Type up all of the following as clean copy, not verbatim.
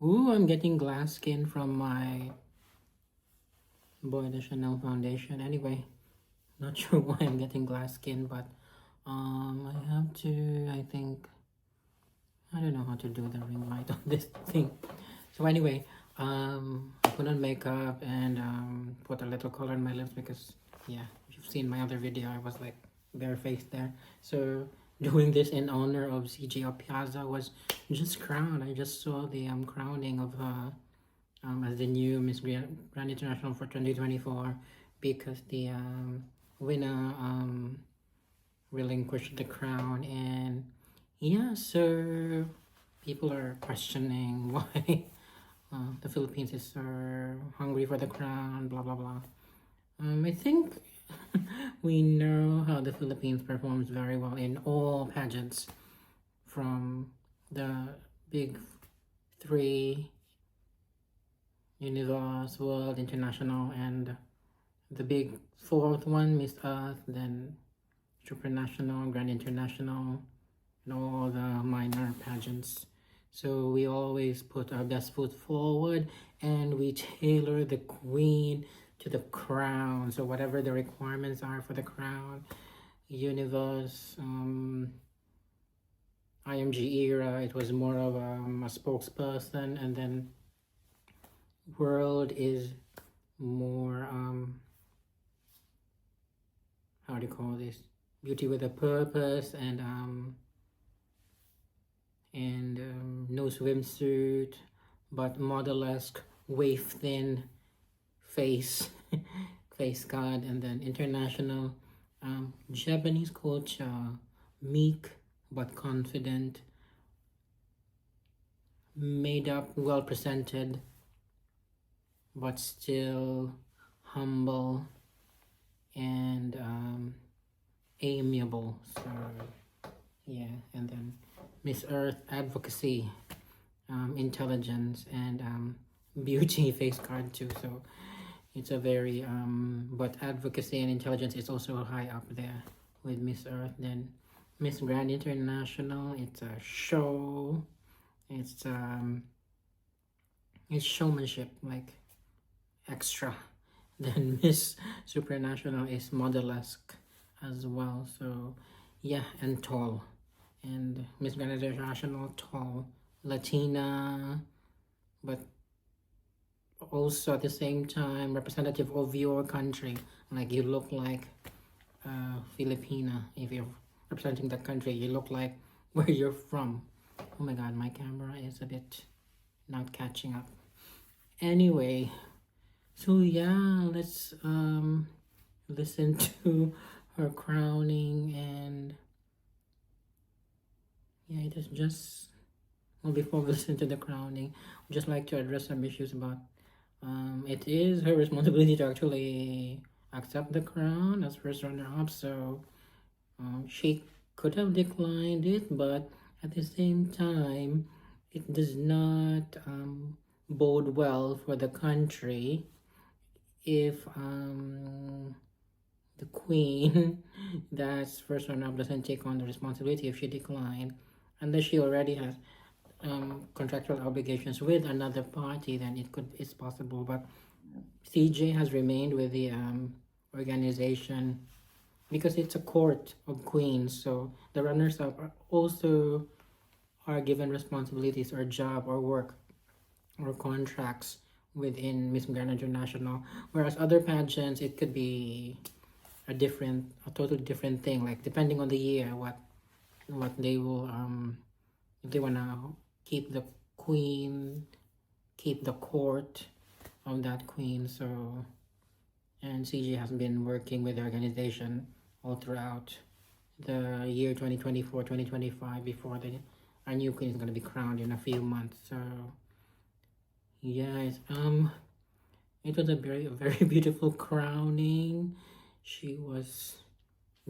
Ooh, I'm getting glass skin from my Boy the Chanel foundation. Anyway, not sure why I'm getting glass skin, but I have to, I think, I don't know how to do the ring light on this thing. So anyway, I put on makeup and put a little color in my lips because, yeah, if you've seen my other video, I was like barefaced there. So doing this in honor of CJ Opiaza was just crowned. I just saw the crowning of her as the new Miss Grand International for 2024 because the winner relinquished the crown. And yeah, so people are questioning why the Philippines is so hungry for the crown, blah blah blah. I think we know how the Philippines performs very well in all pageants, from the big three: Universe, World, International, and the big fourth one, Miss Earth, then Supranational, Grand International, and all the minor pageants. So we always put our best foot forward and we tailor the queen to the crown. So whatever the requirements are for the crown, Universe, IMG era, it was more of a spokesperson, and then World is more how do you call this, beauty with a purpose, and no swimsuit but model-esque waif thin face face card. And then International, Japanese culture, meek but confident, made up, well presented, but still humble and amiable. So yeah. And then Miss Earth, advocacy, intelligence, and beauty face card too. So it's a very but advocacy and intelligence is also high up there with Miss Earth. Then Miss Grand International, it's a show, it's showmanship, like extra. Then Miss Supranational is model-esque as well. So yeah, and tall. And Miss Grand International, tall, Latina, but also at the same time representative of your country. Like you look like Filipina. If you're representing that country, you look like where you're from. Oh my god, my camera is a bit not catching up. Anyway, so yeah, let's listen to her crowning. And yeah, it is just, well, before we listen to the crowning, I'd just like to address some issues about it is her responsibility to actually accept the crown as first runner-up. So she could have declined it, but at the same time, it does not bode well for the country if the queen that's first runner-up doesn't take on the responsibility if she declined, unless she already has contractual obligations with another party. Then it's possible. But CJ has remained with the organization because it's a court of queens. So the runners-up are also are given responsibilities or job or work or contracts within Miss Grand International, whereas other pageants it could be a totally different thing, like depending on the year what they will if they wanna keep the queen, keep the court of that queen. So, and CJ has been working with the organization all throughout the year 2024 2025 before our new queen is going to be crowned in a few months. So yes, it was a very beautiful crowning. She was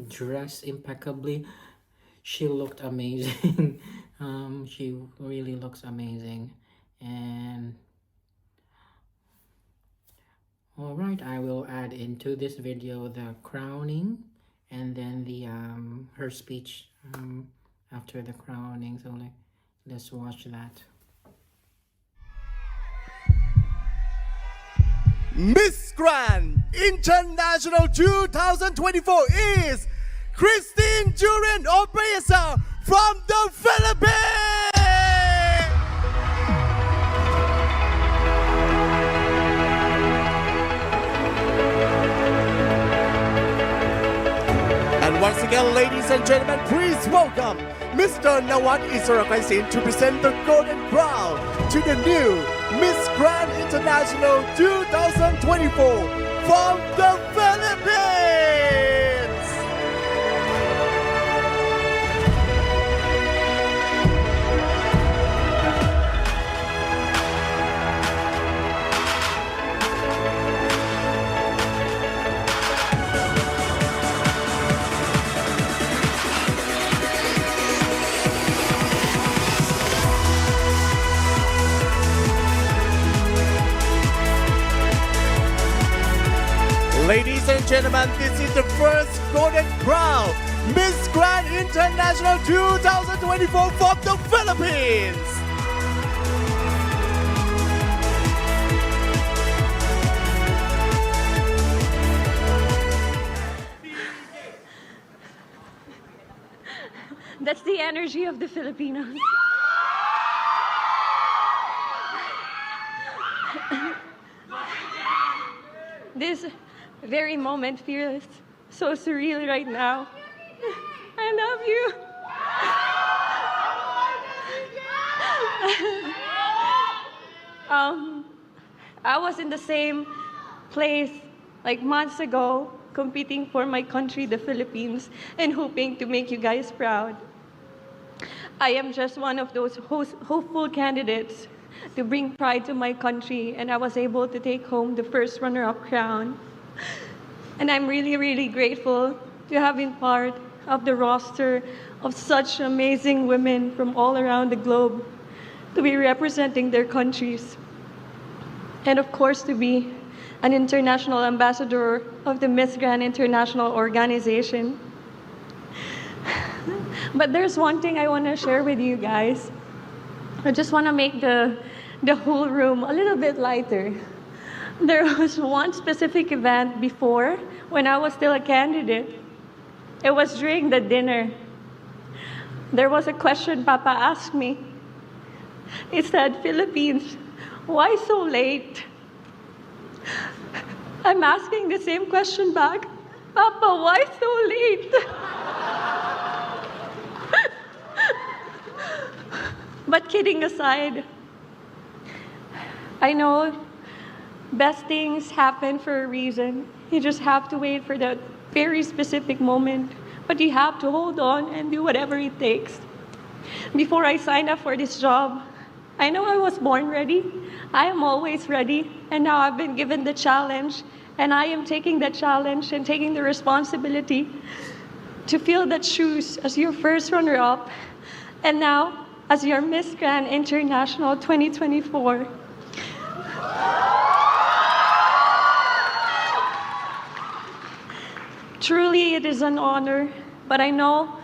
dressed impeccably. She looked amazing. She really looks amazing. And all right, I will add into this video the crowning and then the her speech after the crowning. So let's watch that. Miss Grand International 2024 is Christine CJ Opiaza from the Philippines! And once again, ladies and gentlemen, please welcome Mr. Nawat Issarakaisin to present the Golden Crown to the new Miss Grand International 2024 from the Philippines! Ladies and gentlemen, this is the first Golden Crown Miss Grand International 2024 from the Philippines. That's the energy of the Filipinos. This very moment feels so surreal right now. I love you. I was in the same place like months ago, competing for my country, the Philippines, and hoping to make you guys proud. I am just one of those hopeful candidates to bring pride to my country, and I was able to take home the first runner-up crown. And I'm really, really grateful to have been part of the roster of such amazing women from all around the globe to be representing their countries. And of course, to be an international ambassador of the Miss Grand International organization. But there's one thing I want to share with you guys. I just want to make the whole room a little bit lighter. There was one specific event before when I was still a candidate. It was during the dinner. There was a question Papa asked me. He said, "Philippines, why so late?" I'm asking the same question back. "Papa, why so late?" But kidding aside, I know best things happen for a reason. You just have to wait for that very specific moment, but you have to hold on and do whatever it takes. Before I signed up for this job, I know I was born ready. I am always ready, and now I've been given the challenge, and I am taking that challenge and taking the responsibility to fill that shoes as your first runner-up, and now as your Miss Grand International 2024. Truly, it is an honor, but I know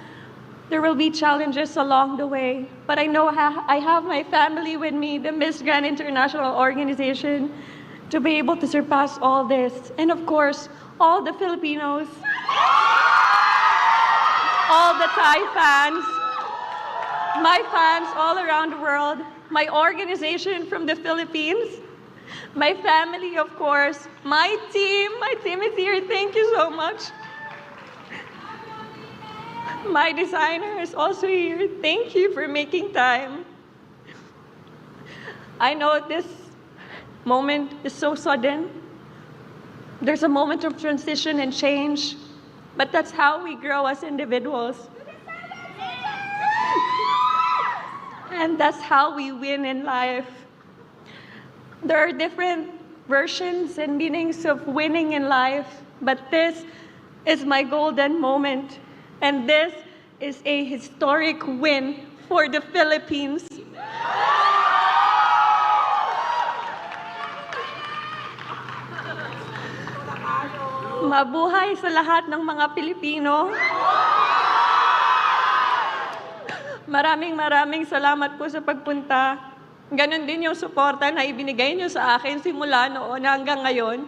there will be challenges along the way. But I know I have my family with me, the Miss Grand International organization, to be able to surpass all this. And of course, all the Filipinos, all the Thai fans, my fans all around the world, my organization from the Philippines, my family, of course, my team is here. Thank you so much. My designer is also here. Thank you for making time. I know this moment is so sudden. There's a moment of transition and change, but that's how we grow as individuals. And that's how we win in life. There are different versions and meanings of winning in life, but this is my golden moment. And this is a historic win for the Philippines. Mabuhay sa lahat ng mga Pilipino. Maraming salamat po sa pagpunta. Ganon din yung suporta na ibinigay niyo sa akin simula noon hanggang ngayon.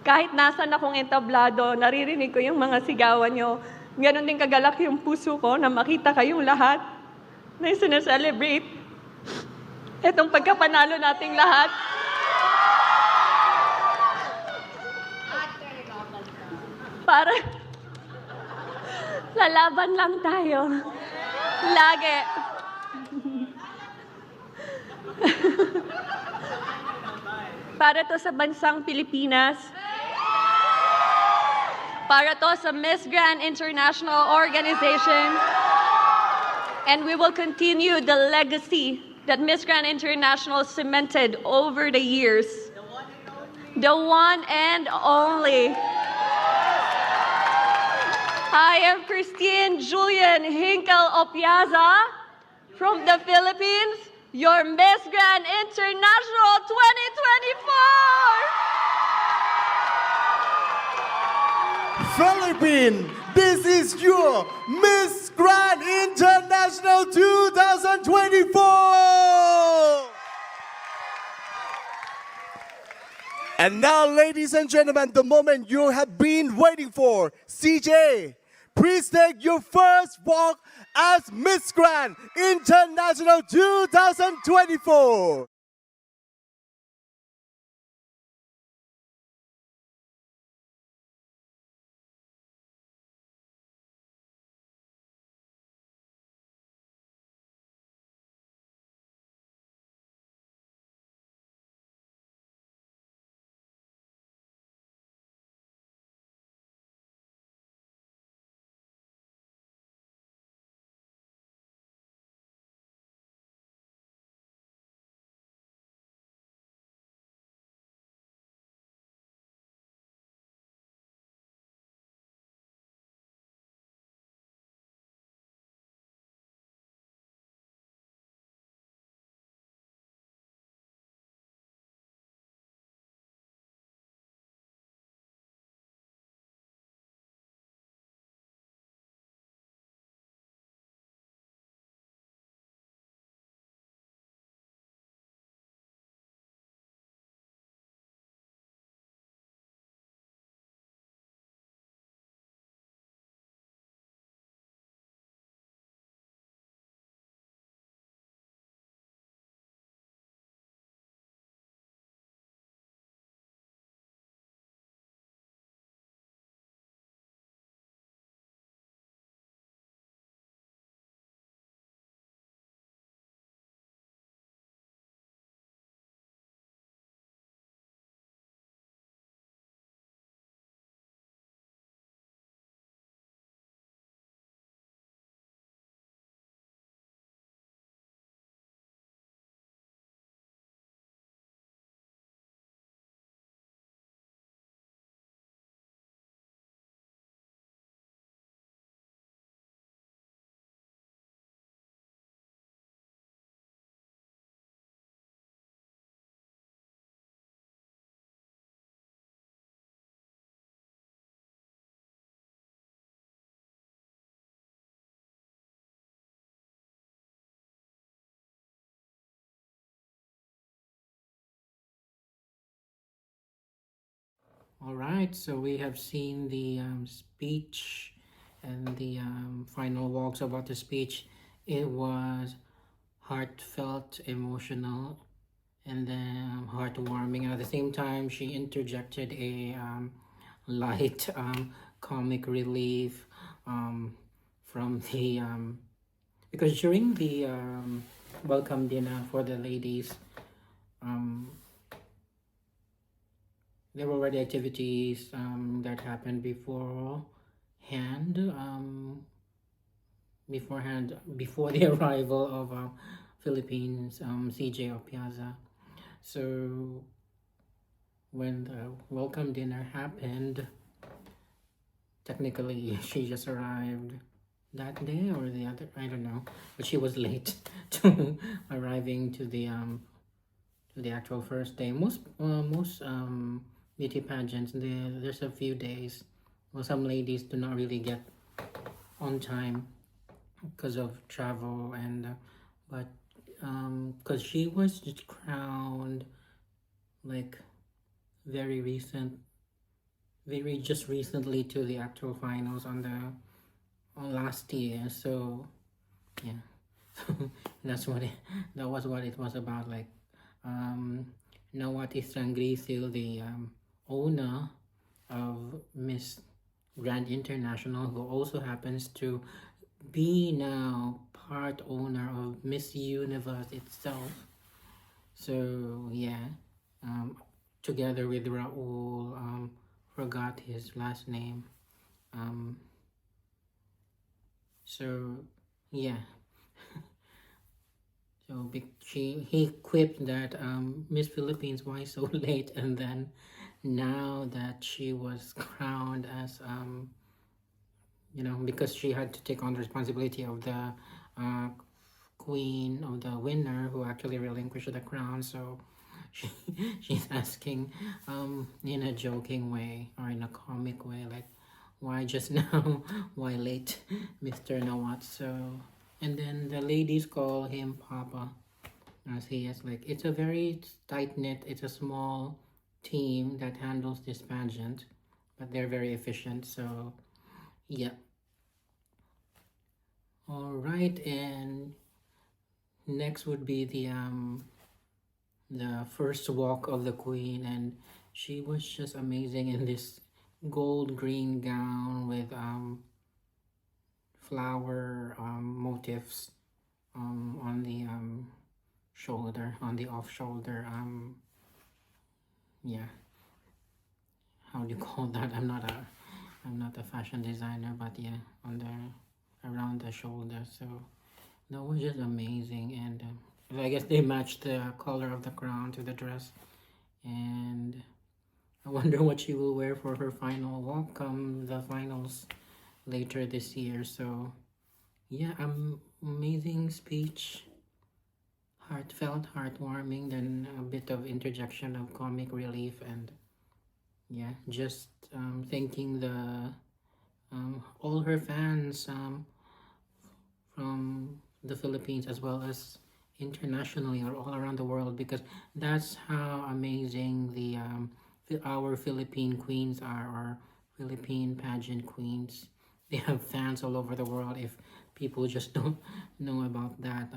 Kahit nasan akong entablado, naririnig ko yung mga sigawan niyo. Ganon din kagalak yung puso ko na makita kayong lahat na sineselebrate itong pagkapanalo nating lahat. Para lalaban lang tayo. Lagi. Para to sa bansang Pilipinas. Para to sa Miss Grand International Organization. And we will continue the legacy that Miss Grand International cemented over the years. The one and only. I am Christine Julian Hinkel Opiaza from the Philippines, your Miss Grand International 2024! Philippines, this is your Miss Grand International 2024! And now, ladies and gentlemen, the moment you have been waiting for. CJ, please take your first walk as Miss Grand International 2024. All right, so we have seen the speech and the final walks about the speech. It was heartfelt, emotional, and then heartwarming. At the same time, she interjected a light comic relief from the because during the welcome dinner for the ladies, there were already activities that happened before the arrival of Philippines CJ Opiaza. So when the welcome dinner happened, technically she just arrived that day or the other, I don't know, but she was late to arriving to the actual first day. Most beauty pageants, there's a few days. Well, some ladies do not really get on time because of travel, and but because she was just crowned like very just recently to the actual finals on last year. So yeah, that was what it was about. Like Nawati Sangrisil, the owner of Miss Grand International, who also happens to be now part owner of Miss Universe itself. So yeah, together with Raul, forgot his last name. So yeah, so he quipped that Miss Philippines, why so late? And then now that she was crowned as because she had to take on the responsibility of the queen of the winner who actually relinquished the crown. So she, she's asking in a joking way or in a comic way, like, why just now? Why late, Mr. Nawat? So, and then the ladies call him Papa, as he is like, it's a very tight knit, it's a small team that handles this pageant, but they're very efficient. So yeah. All right, and next would be the first walk of the queen, and she was just amazing in this gold green gown with flower motifs on the shoulder, on the off shoulder, yeah, how do you call that? I'm not a fashion designer, but yeah, on the around the shoulder. So that was just amazing. And I guess they matched the color of the crown to the dress, and I wonder what she will wear for her final walk come the finals later this year. So yeah, amazing speech, heartfelt, heartwarming, then a bit of interjection of comic relief, and yeah, just thanking the all her fans from the Philippines as well as internationally or all around the world, because that's how amazing our Philippine queens are, or Philippine pageant queens. They have fans all over the world. If people just don't know about that,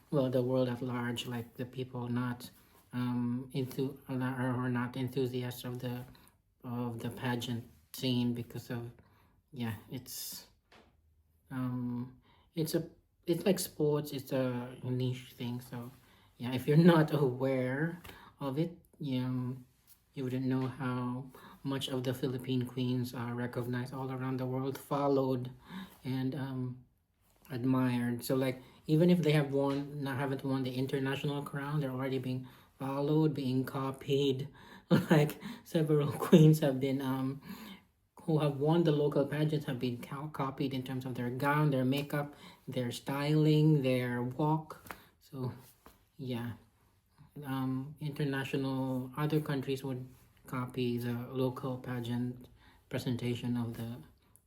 well, the world at large, like the people not into or not enthusiasts of the pageant scene, because of yeah, um it's a it's like sports, it's a niche thing. So yeah, if you're not aware of it, you wouldn't know how much of the Philippine queens are recognized all around the world, followed, and admired. So like, even if they haven't won the international crown, they're already being followed, being copied. Like several queens have been who have won the local pageants have been copied in terms of their gown, their makeup, their styling, their walk. So yeah, international other countries would copy the local pageant presentation of the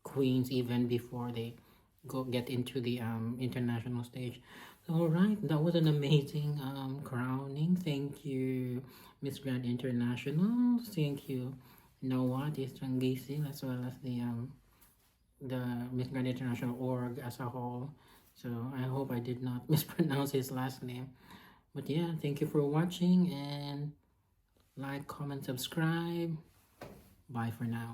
queens even before they get into the international stage. All right, that was an amazing crowning. Thank you, Miss Grand International. Thank you, Noah Strangisil, as well as the Miss Grand International org as a whole. So I hope I did not mispronounce his last name. But yeah, thank you for watching, and like, comment, subscribe. Bye for now.